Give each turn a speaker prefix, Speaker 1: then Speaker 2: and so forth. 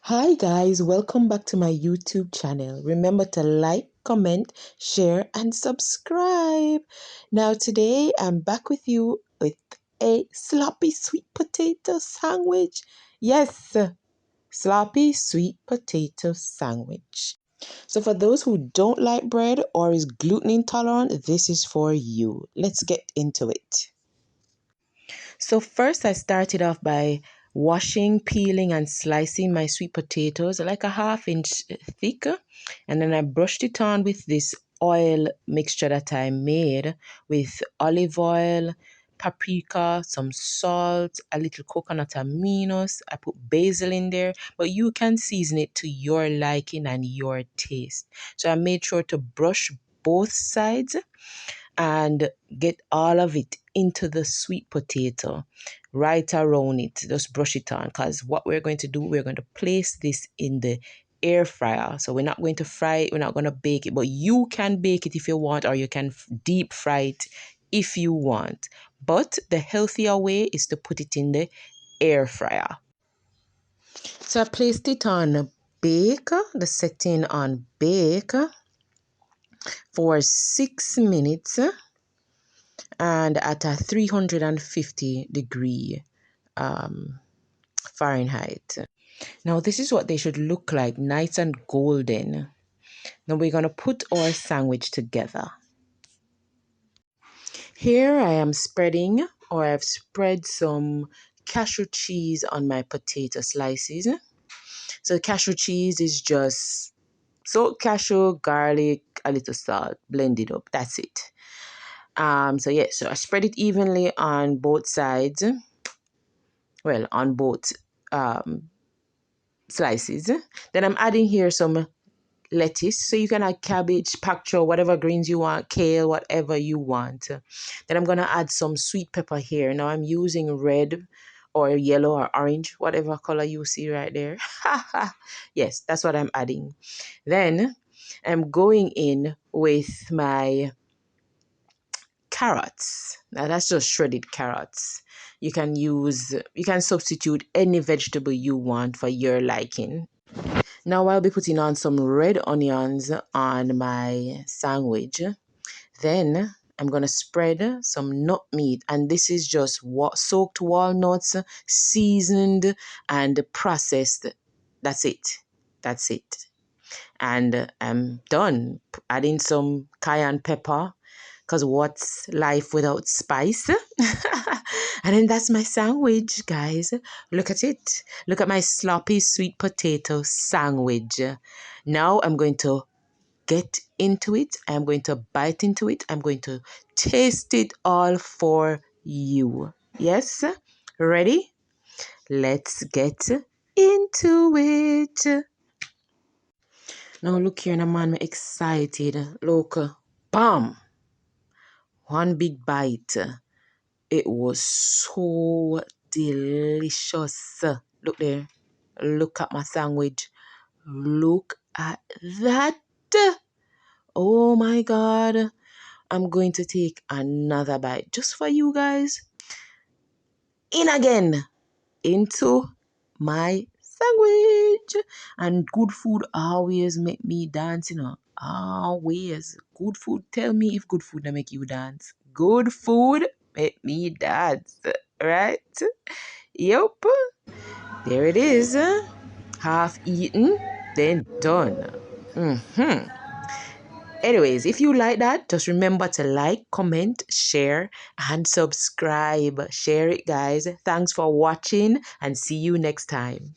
Speaker 1: Hi guys, welcome back to my YouTube channel. Remember to like, comment, share and subscribe. Now today I'm back with you with a sloppy sweet potato sandwich. Yes, sloppy sweet potato sandwich. So for those who don't like bread or is gluten intolerant, this is for you. Let's get into it. So first I started off by washing, peeling and slicing my sweet potatoes like a ½ inch thick. And then I brushed it on with this oil mixture that I made with olive oil, paprika, some salt, a little coconut aminos. I put basil in there, but you can season it to your liking and your taste. So I made sure to brush both sides and get all of it into the sweet potato right around it. Just brush it on, because what we're going to do, we're going to place this in the air fryer. So we're not going to fry it, we're not going to bake it, but you can bake it if you want, or you can deep fry it if you want. But the healthier way is to put it in the air fryer. So I placed it on bake, the setting on bake for 6 minutes and at a 350 degree Fahrenheit. Now this is what they should look like, nice and golden. Now we're going to put our sandwich together. Here I am spreading, or I've spread some cashew cheese on my potato slices. So cashew cheese is just cashew, garlic, a little salt, blend it up. That's it. So I spread it evenly on both sides. Well, on both slices. Then I'm adding here some lettuce. So you can add cabbage, pak choy, whatever greens you want, kale, whatever you want. Then I'm going to add some sweet pepper here. Now I'm using red or yellow or orange, whatever color you see right there. Yes, that's what I'm adding. Then I'm going in with my carrots. Now that's just shredded carrots. You can substitute any vegetable you want for your liking. Now I'll be putting on some red onions on my sandwich. Then I'm going to spread some nut meat, and this is just soaked walnuts, seasoned and processed. That's it. That's it. And I'm done. Adding some cayenne pepper, because what's life without spice? And then that's my sandwich, guys. Look at it. Look at my sloppy sweet potato sandwich. Now I'm going to get into it. I'm going to bite into it. I'm going to taste it all for you. Yes? Ready? Let's get into it. Now look here, man, I'm excited. Look, bam! One big bite. It was so delicious. Look there. Look at my sandwich. Look at that. Oh my God. I'm going to take another bite just for you guys. In again. Into my sandwich. And good food always make me dance, Always. Good food. Tell me if good food don't make you dance. Good food make me dance. Right? Yep. There it is. Half eaten, then done. Anyways, if you like that, just remember to like, comment, share, and subscribe. Share it, guys. Thanks for watching, and see you next time.